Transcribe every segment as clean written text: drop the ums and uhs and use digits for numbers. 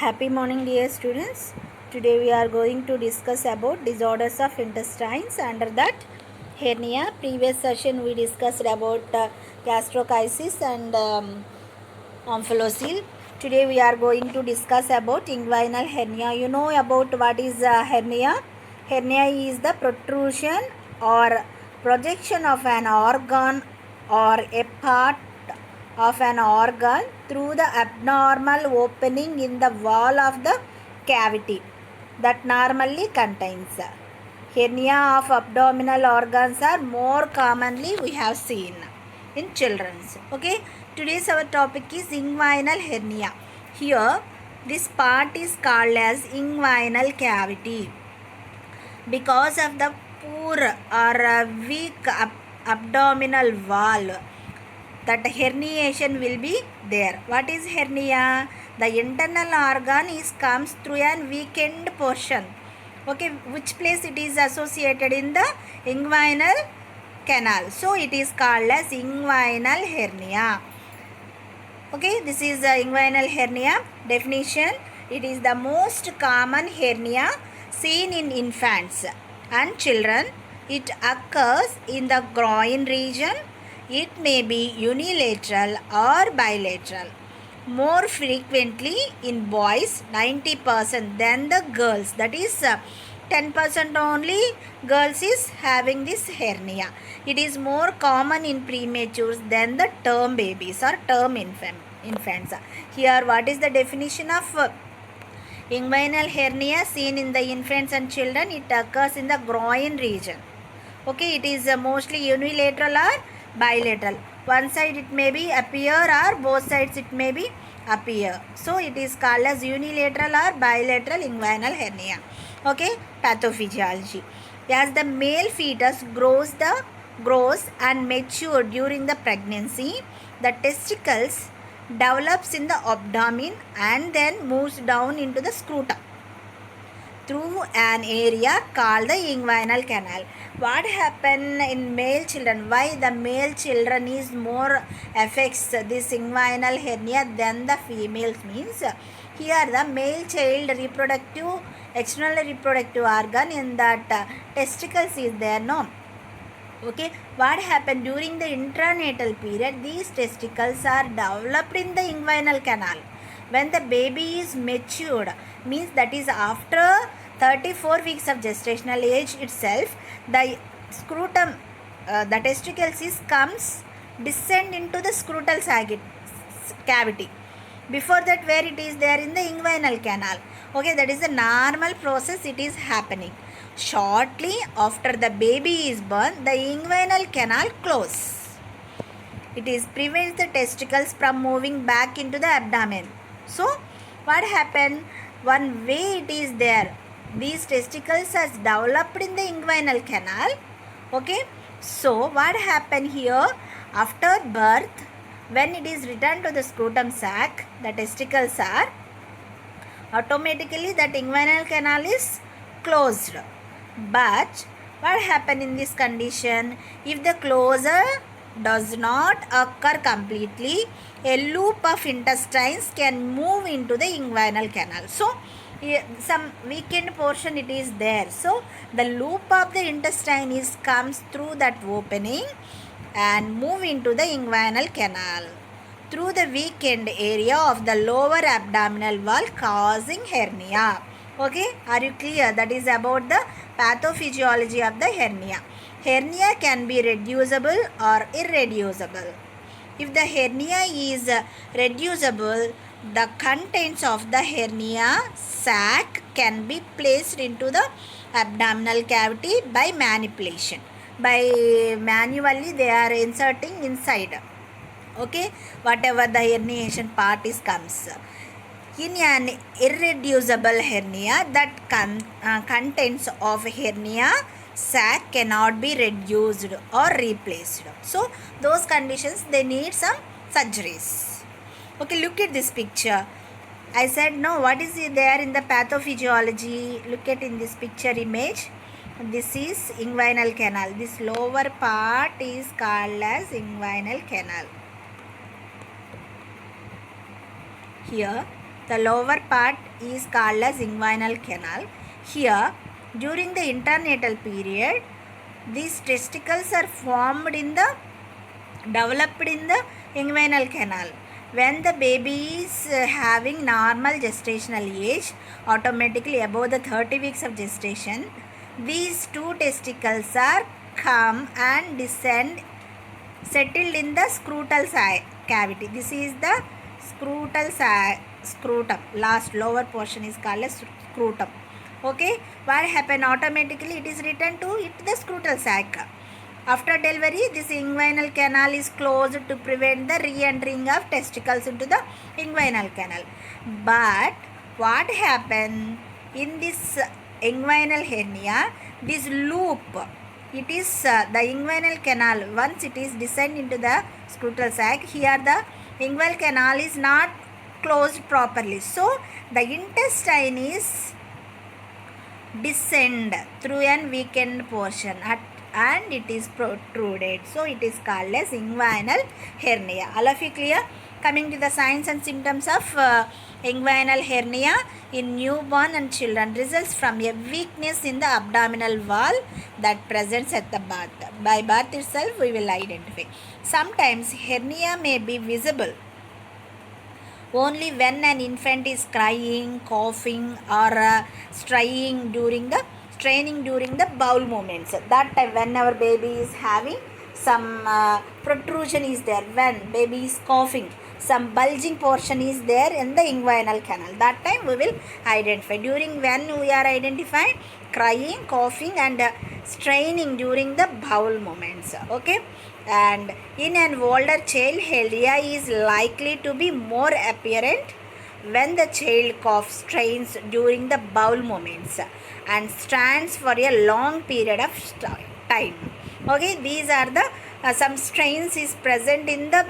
Happy morning, dear students. Today we are going to discuss about disorders of intestines. Under that, hernia. Previous session we discussed about gastroschisis and omphalocele. Today we are going to discuss about inguinal hernia. You know about what is hernia? Hernia is the protrusion or projection of an organ or a part of an organ through the abnormal opening in the wall of the cavity that normally contains. Hernia of abdominal organs are more commonly we have seen in children. Okay, today's our topic is inguinal hernia. Here, this part is called as inguinal cavity because of the poor or weak abdominal wall. That herniation will be there. What is hernia? The internal organ comes through an weakened portion. Okay, which place it is associated in the inguinal canal. So it is called as inguinal hernia. Okay, this is the inguinal hernia definition. It is the most common hernia seen in infants and children. It occurs in the groin region. It may be unilateral or bilateral. More frequently in boys, 90% than the girls. That is 10% only girls is having this hernia. It is more common in prematures than the term babies or term infants. Here, what is the definition of inguinal hernia seen in the infants and children? It occurs in the groin region. Okay, it is mostly unilateral or bilateral. One side it may be appear or both sides it may be appear. So it is called as unilateral or bilateral inguinal hernia. Okay, pathophysiology. As the male fetus grows and mature during the pregnancy, the testicles develops in the abdomen and then moves down into the scrotum through an area called the inguinal canal. What happen in male children? Why the male children is more affects this inguinal hernia than the females means here the male child external reproductive organ in that testicles is there, no? Okay, what happened during the intranatal period? These testicles are developed in the inguinal canal. When the baby is matured, means that is after 34 weeks of gestational age itself, the scrotum, the testicles descend into the scrotal cavity. Before that, where it is there in the inguinal canal. Okay, that is the normal process. It is happening. Shortly after the baby is born, the inguinal canal closes. It prevents the testicles from moving back into the abdomen. So, what happened? One way it is there. These testicles are developed in the inguinal canal. Okay. So, what happened here? After birth, when it is returned to the scrotum sac, the testicles are automatically that inguinal canal is closed. But what happened in this condition? If the closure does not occur completely, a loop of intestines can move into the inguinal canal. So, some weakened portion it is there. So, the loop of the intestine comes through that opening and move into the inguinal canal through the weakened area of the lower abdominal wall, causing hernia. Okay, are you clear? That is about the pathophysiology of the hernia. Hernia can be reducible or irreducible. If the hernia is reducible, the contents of the hernia sac can be placed into the abdominal cavity by manipulation. By manually they are inserting inside. Okay, whatever the herniation part comes. In an irreducible hernia, that contents of hernia sac cannot be reduced or replaced. So, those conditions they need some surgeries. Okay, look at this picture. I said no, what is there in the pathophysiology? Look at in this picture image. This is inguinal canal. This lower part is called as inguinal canal. Here The lower part is called as inguinal canal. Here, during the internatal period, these testicles are developed in the inguinal canal. When the baby is having normal gestational age, automatically above the 30 weeks of gestation, these two testicles are come and descend, settled in the scrotal cavity. This is the scrotum. Last lower portion is called as scrotum. Okay, what happened? Automatically it is returned to the scrotal sac. After delivery, this inguinal canal is closed to prevent the re-entering of testicles into the inguinal canal. But what happened in this inguinal hernia? This loop, it is the inguinal canal. Once it is descend into the scrotal sac, here the inguinal canal is not closed properly. So the intestine is descend through an weakened portion and it is protruded. So it is called as inguinal hernia. All of you clear? Coming to the signs and symptoms of inguinal hernia in newborn and children, results from a weakness in the abdominal wall that presents at the birth. By birth itself we will identify. Sometimes hernia may be visible only when an infant is crying, coughing, or straining during the bowel movements. That time when our baby is having some protrusion is there, when baby is coughing, some bulging portion is there in the inguinal canal. That time we will identify. During when we are identifying crying, coughing, and straining during the bowel movements. Okay. And in an older child, hernia is likely to be more apparent when the child coughs, strains during the bowel movements and stands for a long period of time. Okay, these are the some strains is present in the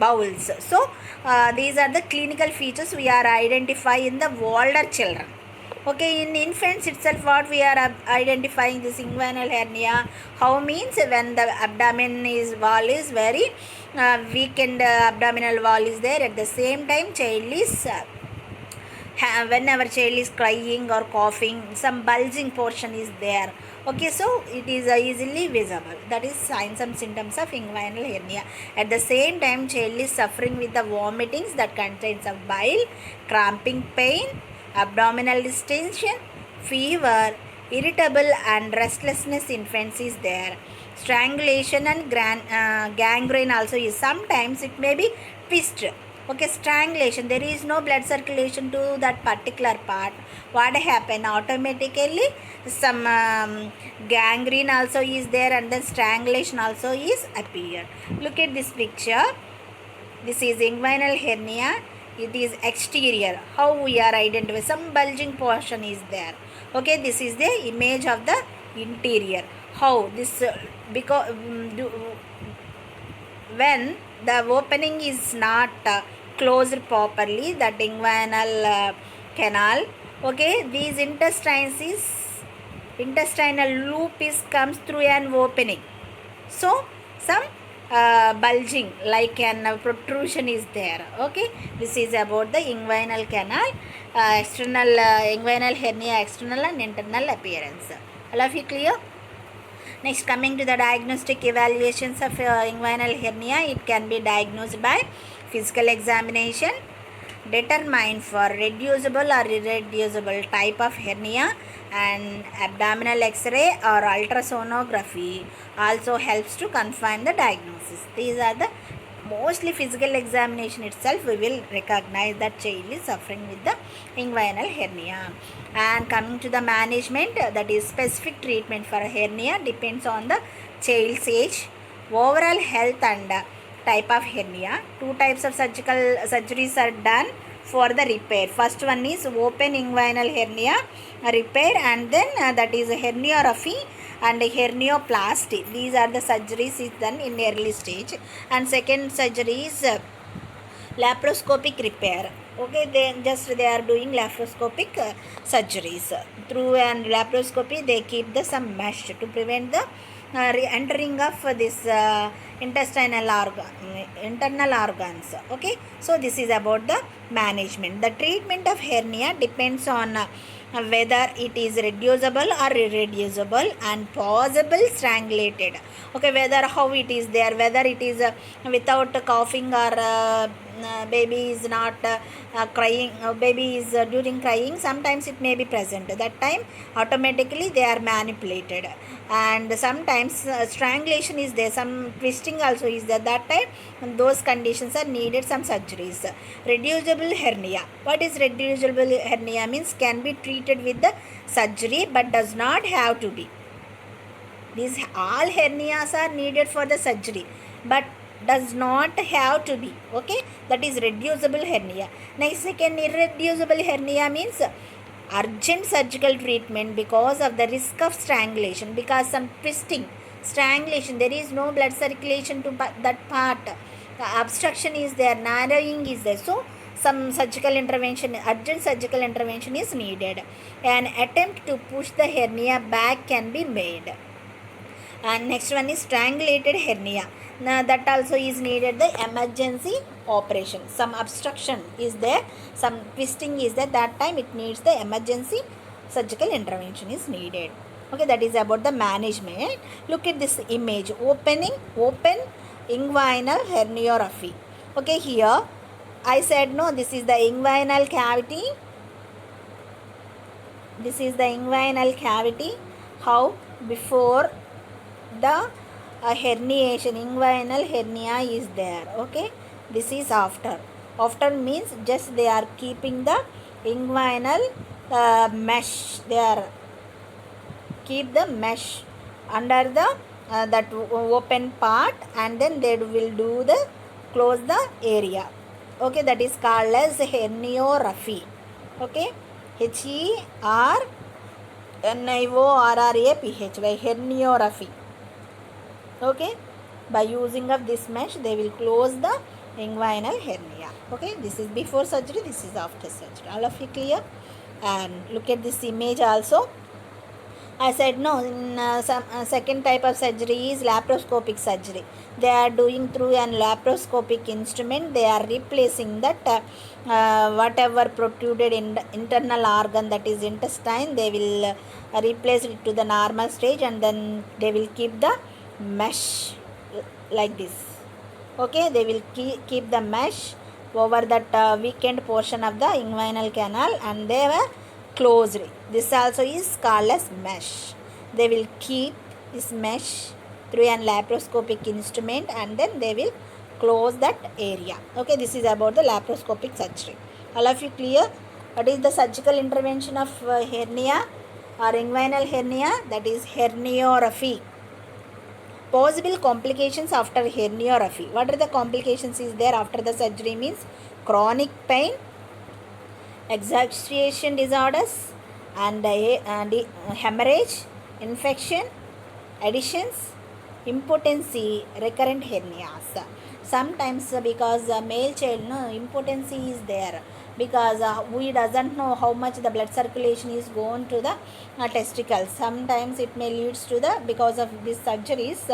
bowels. So these are the clinical features we are identifying in the older children. Okay, in infants itself, what we are identifying this inguinal hernia, how means when the abdomen wall is very weakened, abdominal wall is there. At the same time, child is whenever child is crying or coughing, some bulging portion is there. Okay, so it is easily visible. That is signs and symptoms of inguinal hernia. At the same time, child is suffering with the vomitings that contains of bile, cramping pain, abdominal distension, fever, irritable and restlessness in infants is there. Strangulation and gangrene also is. Sometimes it may be twist. Okay, strangulation, there is no blood circulation to that particular part. What happen? Automatically some gangrene also is there and then strangulation also is appear. Look at this picture. This is inguinal hernia. It is exterior. How we are identifying? Some bulging portion is there. Okay, this is the image of the interior. How this because when the opening is not closed properly, that inguinal canal. Okay, these intestinal loop comes through an opening. So some bulging like an protrusion is there. Okay, this is about the inguinal canal, external inguinal hernia, external and internal appearance. All of you clear? Next, coming to the diagnostic evaluations of inguinal hernia, it can be diagnosed by physical examination, determine for reducible or irreducible type of hernia, and abdominal x-ray or ultrasonography also helps to confirm the diagnosis. These are the mostly physical examination itself we will recognize that child is suffering with the inguinal hernia. And coming to the management, that is specific treatment for hernia depends on the child's age, overall health and type of hernia. Two types of surgeries are done for the repair. First one is open inguinal hernia repair, and then that is herniorrhaphy and hernioplasty. These are the surgeries is done in early stage. And second surgery is laparoscopic repair. Okay, they are doing laparoscopic surgeries. Through and laparoscopy they keep the some mesh to prevent the entering of this internal organs. Okay, so this is about the management. The treatment of hernia depends on whether it is reducible or irreducible and possible strangulated. Okay, whether how it is there, whether it is without coughing or baby is not crying, baby is during crying, sometimes it may be present. That time automatically they are manipulated, and sometimes strangulation is there, some twisting also is there. That time those conditions are needed some surgeries. Reducible hernia. What is reducible hernia means? Can be treated with the surgery but does not have to be. These all hernias are needed for the surgery but does not have to be. Okay, that is reducible hernia. Next, second, irreducible hernia means urgent surgical treatment because of the risk of strangulation, because some twisting, strangulation, there is no blood circulation to that part, the obstruction is there, narrowing is there, so some surgical intervention, urgent surgical intervention is needed. An attempt to push the hernia back can be made. And next one is strangulated hernia. Now that also is needed the emergency operation. Some obstruction is there, some twisting is there, that time it needs the emergency surgical intervention is needed. Okay, that is about the management. Look at this image, open inguinal herniorrhaphy. Okay, here I said no, this is the inguinal cavity. This is the inguinal cavity. How before the herniation, inguinal hernia is there. Okay, this is after. After means just they are keeping the inguinal mesh. They are keep the mesh under the that open part, and then they will do the close the area. Okay, that is called as herniorrhaphy. Okay, HERNIORRAPHY, herniorrhaphy. Okay, by using of this mesh they will close the inguinal hernia. Okay, this is before surgery, this is after surgery. All of you clear? And look at this image also. I said no, in some second type of surgery is laparoscopic surgery. They are doing through an laparoscopic instrument. They are replacing that whatever protruded in the internal organ, that is intestine, they will replace it to the normal stage, and then they will keep the mesh like this. Okay, they will keep the mesh over that weakened portion of the inguinal canal, and they were closed. This also is called as mesh. They will keep this mesh through an laparoscopic instrument, and then they will close that area. Okay, this is about the laparoscopic surgery. All of you clear? What is the surgical intervention of hernia or inguinal hernia? That is herniorrhaphy. Possible complications after herniorrhaphy. What are the complications is there after the surgery means? Chronic pain, exacerbation disorders, and hemorrhage, infection, additions, impotency, recurrent hernias. Sometimes because male child, no, impotency is there, because we doesn't know how much the blood circulation is going to the testicles. Sometimes it may leads to the, because of these surgeries,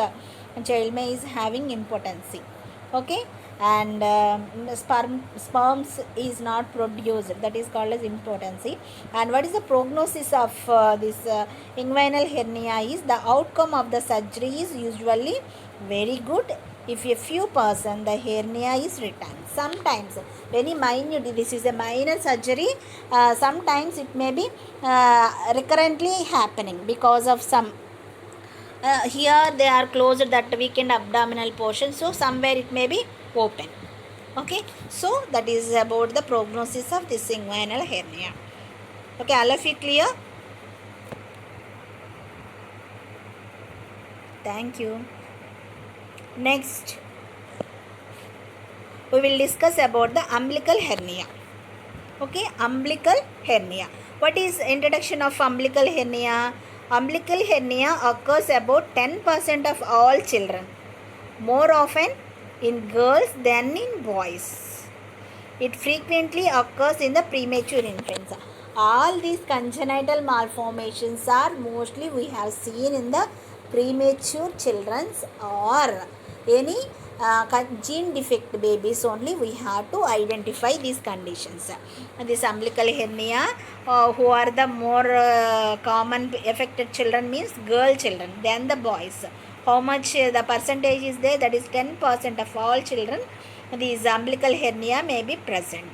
child may is having impotency. Okay, and sperms is not produced, that is called as impotency. And what is the prognosis of this inguinal hernia is? The outcome of the surgery is usually very good. If a few % the hernia is retained. Sometimes very minute, this is a minor surgery, sometimes it may be recurrently happening because of some here they are closed that weakened abdominal portion, so somewhere it may be open. Okay, so that is about the prognosis of this inguinal hernia. Okay, all of you clear? Thank you. Next, we will discuss about the umbilical hernia. Okay, umbilical hernia. What is introduction of umbilical hernia? Umbilical hernia occurs about 10% of all children, more often in girls than in boys. It frequently occurs in the premature infants. All these congenital malformations are mostly we have seen in the premature children or any gene defect babies only we have to identify these conditions. This umbilical hernia, who are the more common affected children means girl children than the boys. How much the percentage is there? That is 10% of all children. These umbilical hernia may be present.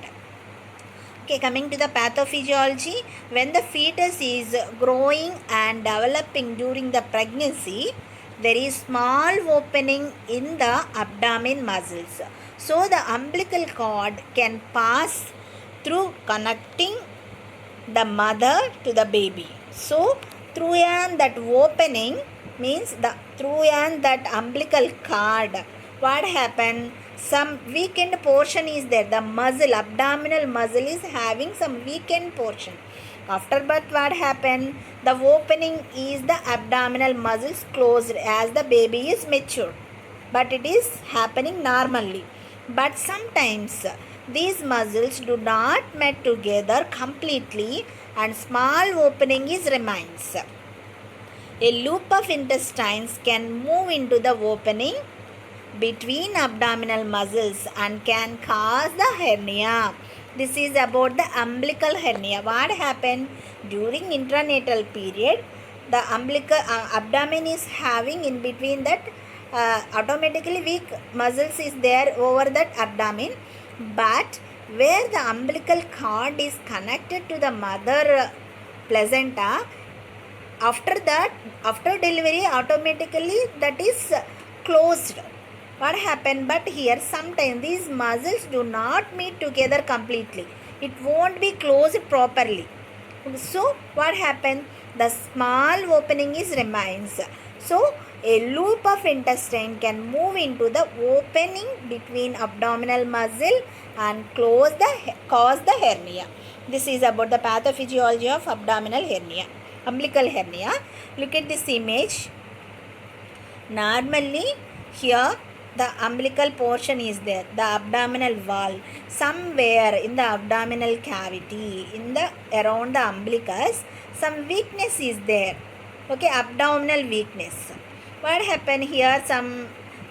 Okay, coming to the pathophysiology, when the fetus is growing and developing during the pregnancy, there is small opening in the abdomen muscles. So the umbilical cord can pass through connecting the mother to the baby. So through that opening means through that umbilical cord, what happened? Some weakened portion is there. The muscle, abdominal muscle is having some weakened portion. After birth, what happened? The opening is the abdominal muscles closed as the baby is mature. But it is happening normally. But sometimes these muscles do not met together completely and small opening is remains. A loop of intestines can move into the opening between abdominal muscles and can cause the hernia. This is about the umbilical hernia. What happened during intranatal period? The umbilical abdomen is having in between that automatically weak muscles is there over that abdomen, but where the umbilical cord is connected to the mother placenta, after that, after delivery, automatically that is closed. What happened? But here sometimes these muscles do not meet together completely. It won't be closed properly. So what happened? The small opening is remains. So a loop of intestine can move into the opening between abdominal muscle and cause the hernia. This is about the pathophysiology of abdominal hernia, umbilical hernia. Look at this image. Normally here the umbilical portion is there, the abdominal wall, somewhere in the abdominal cavity, in the around the umbilicus, some weakness is there. Okay, abdominal weakness. What happened here?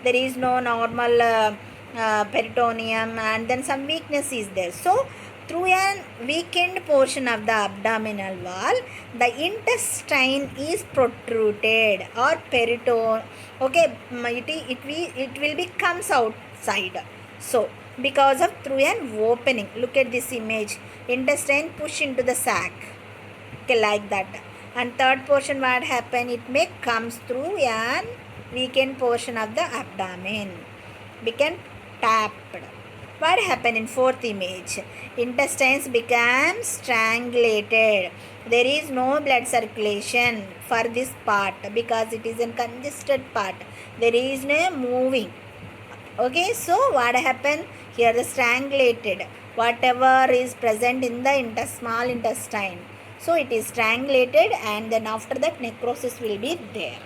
There is no normal peritoneum, and then some weakness is there. So through a weakened portion of the abdominal wall, the intestine is protruded or peritoneum. Okay, it will be comes outside. So because of through an opening, look at this image. Intestine push into the sac. Okay, like that. And third portion, what happen? It may comes through an weakened portion of the abdomen, become tapped. What happened in fourth image? Intestines become strangulated. There is no blood circulation for this part because it is a congested part. There is no moving. Okay, so what happened? Here the strangulated. Whatever is present in the small intestine. So it is strangulated, and then after that necrosis will be there.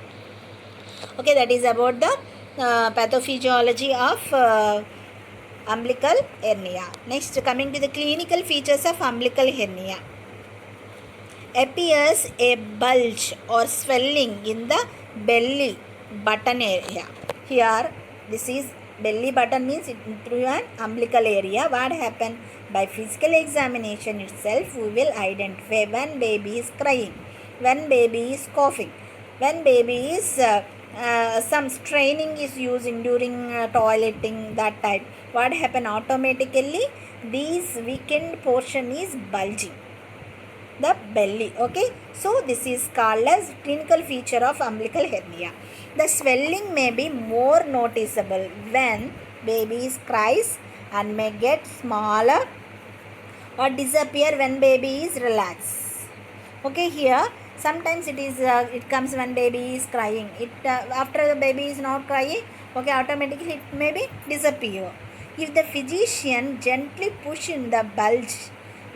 Okay, that is about the pathophysiology of umbilical hernia. Next, coming to the clinical features of umbilical hernia. Appears a bulge or swelling in the belly button area. Here, this is belly button means it through an umbilical area. What happened? By physical examination itself, we will identify when baby is crying, when baby is coughing, when baby is some straining is using during toileting, that type. What happened? Automatically this weakened portion is bulging the belly. Okay, so this is called as clinical feature of umbilical hernia. The swelling may be more noticeable when baby cries and may get smaller or disappear when baby is relaxed. Okay, here sometimes it comes when baby is crying. After the baby is not crying, okay, automatically it may be disappear. If the physician gently push in the bulge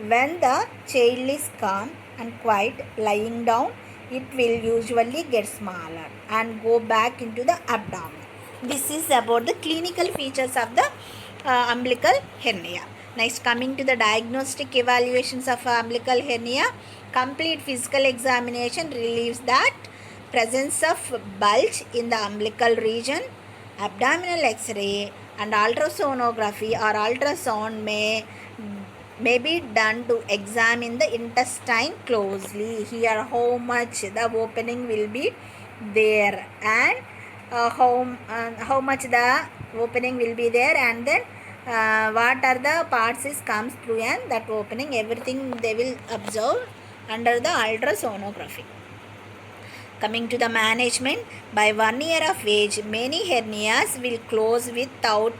when the child is calm and quiet lying down, it will usually get smaller and go back into the abdomen. This is about the clinical features of the umbilical hernia. Next, coming to the diagnostic evaluations of umbilical hernia. Complete physical examination reveals that presence of bulge in the umbilical region. Abdominal X-ray and ultrasonography or ultrasound may be done to examine the intestine closely. Here how much the opening will be there, and how much the opening will be there, and then what are the parts is comes through and that opening, everything they will observe under the ultrasonography. Coming to the management, by 1 year of age, many hernias will close without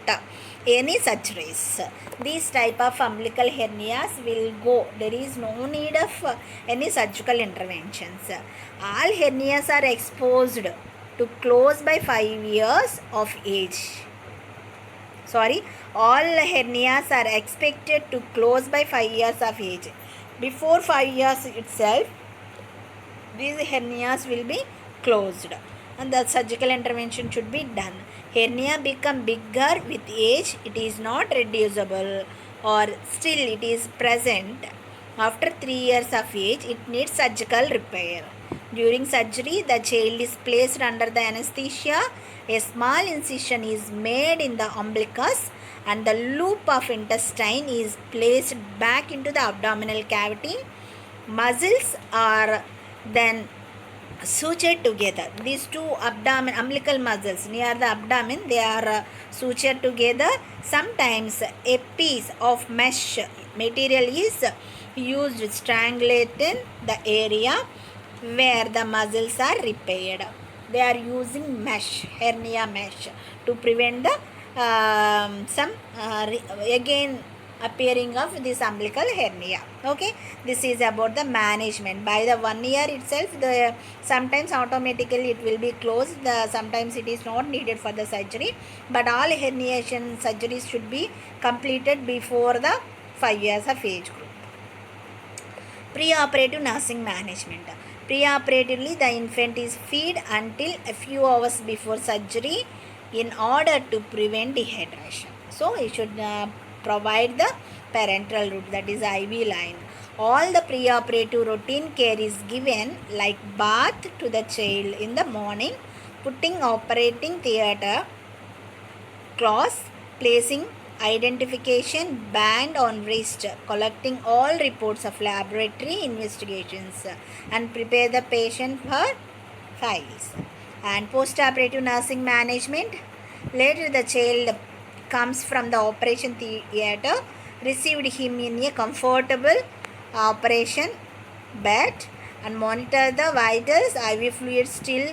any surgeries. These type of umbilical hernias will go. There is no need of any surgical interventions. All hernias are exposed to close by 5 years of age. All hernias are expected to close by 5 years of age. Before 5 years itself, these hernias will be closed and the surgical intervention should be done. Hernia become bigger with age. It is not reducible or still it is present. After 3 years of age, it needs surgical repair. During surgery, the child is placed under the anesthesia. A small incision is made in the umbilicus and the loop of intestine is placed back into the abdominal cavity. Muscles are then sutured together. These two umbilical muscles near the abdomen, they are sutured together. Sometimes a piece of mesh material is used to strangulate the area where the muscles are repaired. They are using mesh, hernia mesh, to prevent the again appearing of this umbilical hernia. Okay, this is about the management. By the 1 year itself, the sometimes automatically it will be closed, sometimes it is not needed for the surgery, but all herniation surgeries should be completed before the 5 years of age group. Preoperative nursing management. Preoperatively, the infant is fed until a few hours before surgery in order to prevent dehydration. So you should provide the parenteral route, that is IV line. All the preoperative routine care is given, like bath to the child in the morning, putting operating theatre cloths, placing identification band on wrist, collecting all reports of laboratory investigations, and prepare the patient for files. And postoperative nursing management. Later the child comes from the operation theatre, received him in a comfortable operation bed and monitor the vitals, IV fluid still,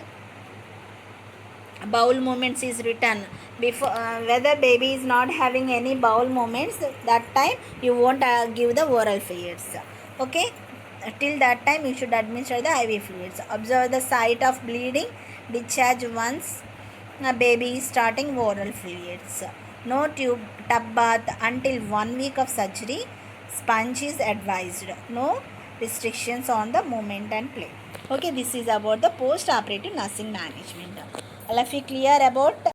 bowel movements is written. Before whether baby is not having any bowel movements, that time you won't give the oral fluids. Okay, till that time you should administer the IV fluids. Observe the site of bleeding, discharge once a baby is starting oral fluids. No tub bath until 1 week of surgery. Sponge is advised. No restrictions on the movement and play. Okay, this is about the post-operative nursing management. All of you clear about